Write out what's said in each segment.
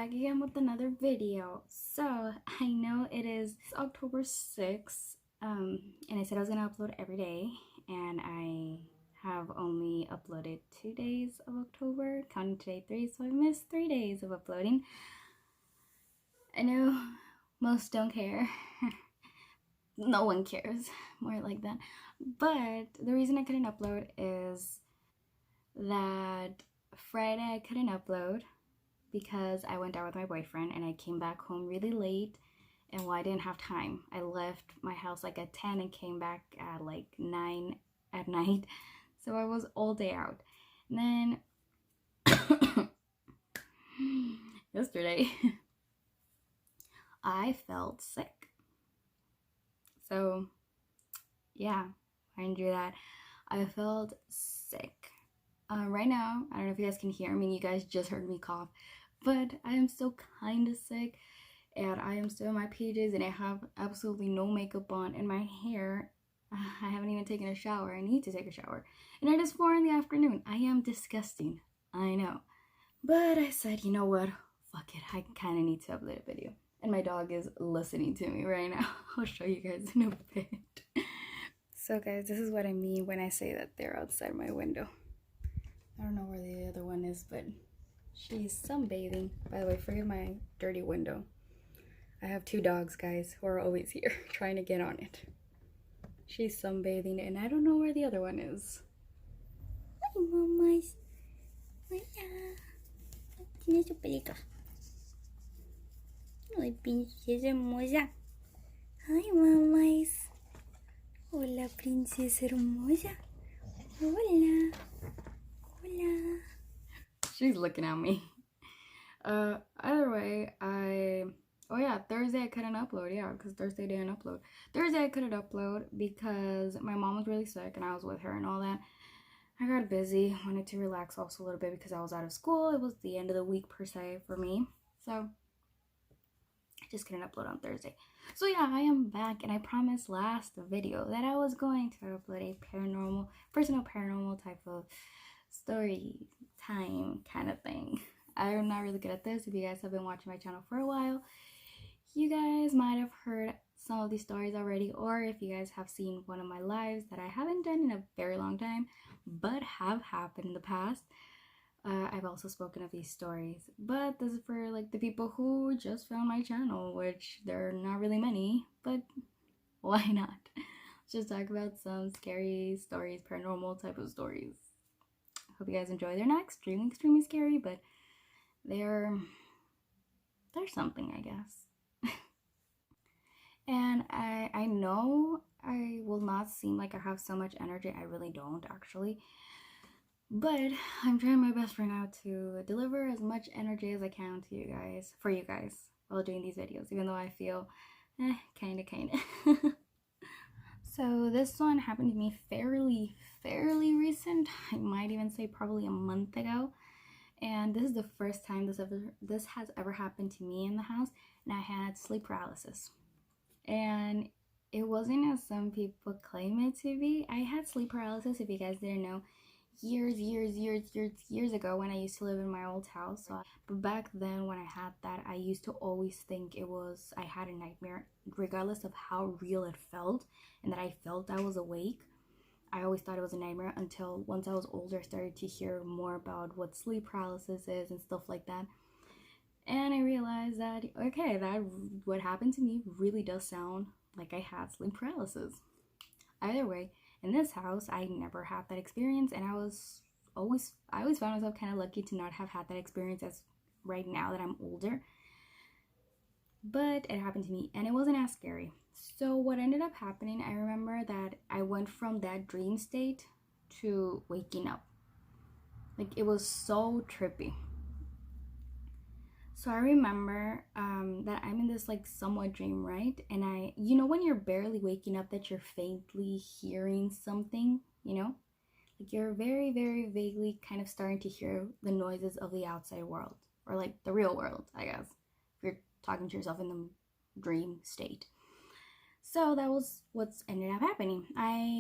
back again with another video. So I know it is October 6th, and I said I was gonna upload every day, and I have only uploaded 2 days of October, counting today 3, so I missed 3 days of uploading. I know most don't care. No one cares, more like that. But the reason I couldn't upload is that Friday I couldn't upload because I went out with my boyfriend and I came back home really late, and well, I didn't have time. I left my house like at 10 and came back at like 9 at night, so I was all day out. And then yesterday I felt sick, so yeah, I didn't do that. I felt sick. Right now, I don't know if you guys can hear me. You guys just heard me cough, but I am still kind of sick, and I am still in my PJs, and I have absolutely no makeup on, and my hair, I haven't even taken a shower. I need to take a shower, and it is 4 in the afternoon. I am disgusting, I know, but I said, you know what, fuck it, I kind of need to upload a video, and my dog is listening to me right now. I'll show you guys in a bit. So guys, this is what I mean when I say that they're outside my window. I don't know where the other one is, but she's sunbathing. By the way, forgive my dirty window. I have 2 dogs, guys, who are always here trying to get on it. She's sunbathing, and I don't know where the other one is. Hi, mamas. Hola. Tiene su pelito. Ay, princesa hermosa. Hi, mamas. Hola, princesa hermosa. Hola. Hola. She's looking at me. Either way, oh yeah, Thursday I couldn't upload. Yeah, because Thursday didn't upload. Thursday I couldn't upload because my mom was really sick and I was with her and all that. I got busy, wanted to relax also a little bit because I was out of school. It was the end of the week per se for me, so I just couldn't upload on Thursday. So yeah, I am back, and I promised last video that I was going to upload a personal paranormal type of story time kind of thing. I'm not really good at this. If you guys have been watching my channel for a while, you guys might have heard some of these stories already, or if you guys have seen one of my lives that I haven't done in a very long time but have happened in the past, I've also spoken of these stories. But this is for like the people who just found my channel, which there are not really many, but why not? Let's just talk about some scary stories, paranormal type of stories. Hope you guys enjoy. They're not extremely scary, but they're something, I guess. And I know I will not seem like I have so much energy. I really don't, actually. But I'm trying my best right now to deliver as much energy as I can to you guys, for you guys, while doing these videos, even though I feel kinda. So this one happened to me fairly recent. I might even say probably a month ago. And this is the first time this has ever happened to me in the house, and I had sleep paralysis. And it wasn't as some people claim it to be. I had sleep paralysis, if you guys didn't know, years ago when I used to live in my old house. But back then when I had that, I used to always think I had a nightmare, regardless of how real it felt and that I felt I was awake. I always thought it was a nightmare until once I was older, I started to hear more about what sleep paralysis is and stuff like that. And I realized that, okay, what happened to me really does sound like I had sleep paralysis. Either way, in this house, I never had that experience, and I always found myself kind of lucky to not have had that experience as right now that I'm older. But it happened to me, and it wasn't as scary. So what ended up happening, I remember that I went from that dream state to waking up. Like, it was so trippy. So I remember that I'm in this like somewhat dream, right? And you know when you're barely waking up that you're faintly hearing something, you know? Like you're very vaguely kind of starting to hear the noises of the outside world, or like the real world, I guess, if you're talking to yourself in the dream state. So that was what's ended up happening.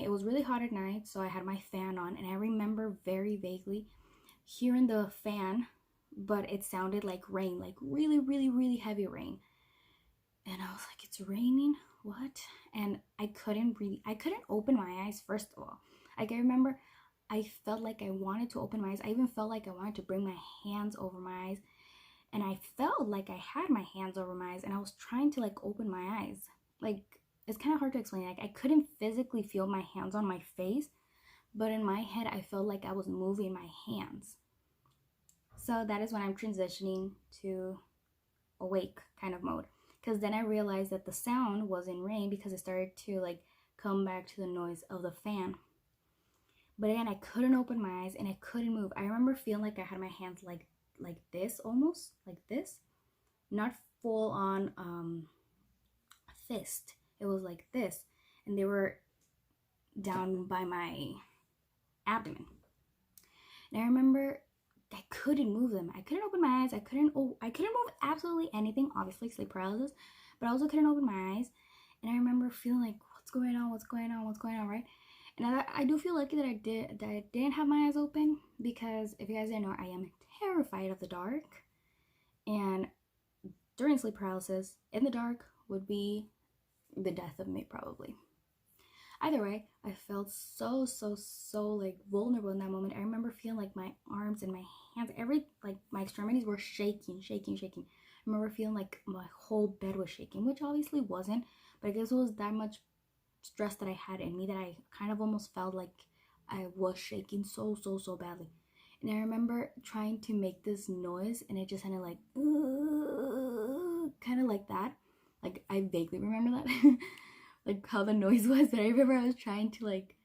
It was really hot at night, so I had my fan on, and I remember very vaguely hearing the fan but it sounded like rain, like really, really, really heavy rain. And I was like, it's raining? What? And I couldn't open my eyes, first of all. Like, I remember I felt like I wanted to open my eyes. I even felt like I wanted to bring my hands over my eyes. And I felt like I had my hands over my eyes, and I was trying to like open my eyes. Like, it's kind of hard to explain. Like, I couldn't physically feel my hands on my face, but in my head, I felt like I was moving my hands. So that is when I'm transitioning to awake kind of mode. Because then I realized that the sound was in rain because it started to like come back to the noise of the fan. But again, I couldn't open my eyes and I couldn't move. I remember feeling like I had my hands like this, almost like this, not full on fist. It was like this, and they were down by my abdomen. And I remember I couldn't move them. I couldn't open my eyes. I couldn't move absolutely anything. Obviously, sleep paralysis, but I also couldn't open my eyes. And I remember feeling like, what's going on, right? And I do feel lucky that I didn't have my eyes open, because if you guys didn't know, I am terrified of the dark. And during sleep paralysis, in the dark would be the death of me, probably. Either way, I felt so like vulnerable in that moment. I remember feeling like my arms and my hands, my extremities were shaking. I remember feeling like my whole bed was shaking, which obviously wasn't, but I guess it was that much stress that I had in me that I kind of almost felt like I was shaking so badly. And I remember trying to make this noise, and it just sounded like kind of like that. Like, I vaguely remember that. Like how the noise was, but I remember I was trying to like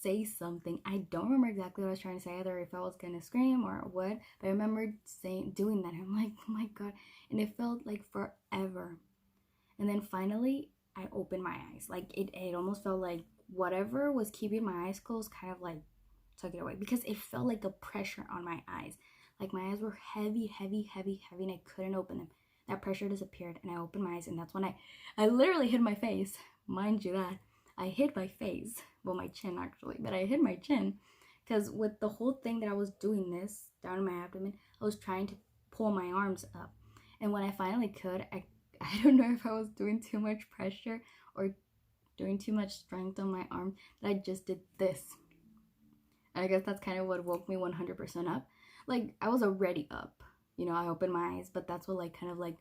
say something. I don't remember exactly what I was trying to say, either if I was gonna scream or what, but I remember doing that. I'm like, oh my god. And it felt like forever. And then finally I opened my eyes. Like, it almost felt like whatever was keeping my eyes closed kind of like took it away, because it felt like a pressure on my eyes. Like, my eyes were heavy, and I couldn't open them. That pressure disappeared, and I opened my eyes, and that's when I literally hit my face. Mind you that. I hit my face. Well, my chin, actually. But I hit my chin. Because with the whole thing that I was doing this down in my abdomen, I was trying to pull my arms up. And when I finally could, I don't know if I was doing too much pressure or doing too much strength on my arm, that I just did this. And I guess that's kind of what woke me 100% up. Like, I was already up. You know, I opened my eyes, but that's what, like, kind of like,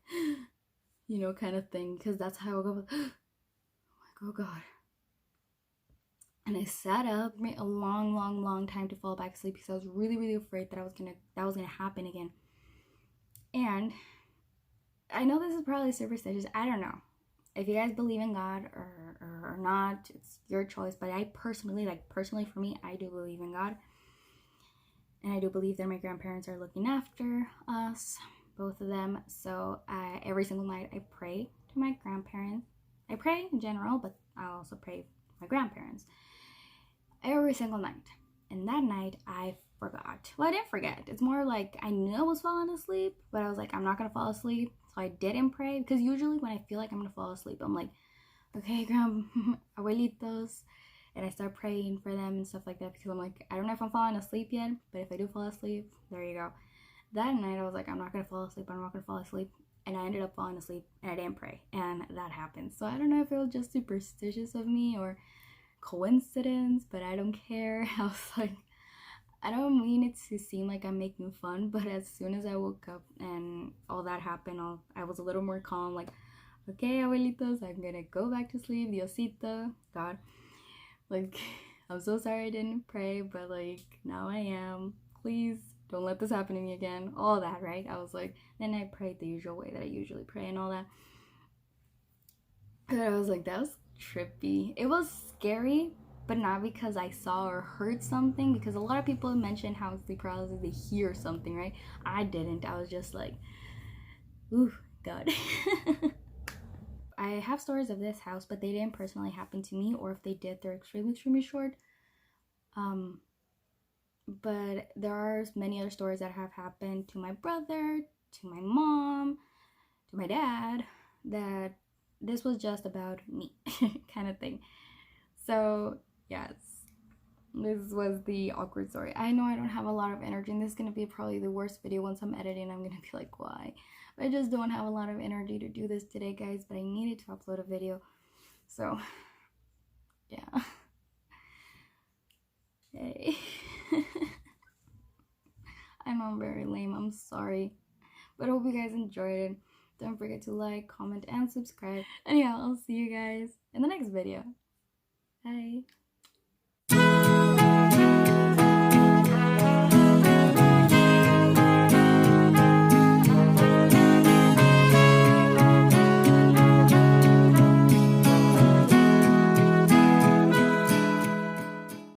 you know, kind of thing. Because that's how I woke up. Oh god. And I sat up. It made a long time to fall back asleep, because I was really afraid that that was gonna happen again. And I know this is probably superstitious. I don't know if you guys believe in God or not. It's your choice. But I personally for me, I do believe in God. And I do believe that my grandparents are looking after us, both of them. So every single night I pray to my grandparents. I pray in general, but I also pray for my grandparents every single night. And that night I forgot. Well, I didn't forget. It's more like I knew I was falling asleep, but I was like, I'm not gonna fall asleep. So I didn't pray, because usually when I feel like I'm gonna fall asleep, I'm like, okay, abuelitos, and I start praying for them and stuff like that, because I'm like, I don't know if I'm falling asleep yet, but if I do fall asleep, there you go. That night I was like, I'm not gonna fall asleep. And I ended up falling asleep, and I didn't pray, and that happened. So I don't know if it was just superstitious of me or coincidence, but I don't care. I was like, I don't mean it to seem like I'm making fun, but as soon as I woke up and all that happened, I was a little more calm, like, okay, abuelitos, I'm gonna go back to sleep. Diosito, God, like, I'm so sorry I didn't pray, but like, now I am. Please don't let this happen to me again. All that, right? I was like, then I prayed the usual way that I usually pray and all that. But I was like, that was trippy. It was scary, but not because I saw or heard something, because a lot of people mention how sleep paralysis, they hear something, right? I didn't. I was just like, ooh, God. I have stories of this house, but they didn't personally happen to me, or if they did, they're extremely short. But there are many other stories that have happened to my brother, to my mom, to my dad, that this was just about me kind of thing. So yes, this was the awkward story. I know I don't have a lot of energy, and this is gonna be probably the worst video. Once I'm editing, I'm gonna be like, why? But I just don't have a lot of energy to do this today, guys, but I needed to upload a video, so yeah. Hey. I know I'm very lame, I'm sorry, but I hope you guys enjoyed it. Don't forget to like, comment, and subscribe. And yeah, I'll see you guys in the next video. Bye.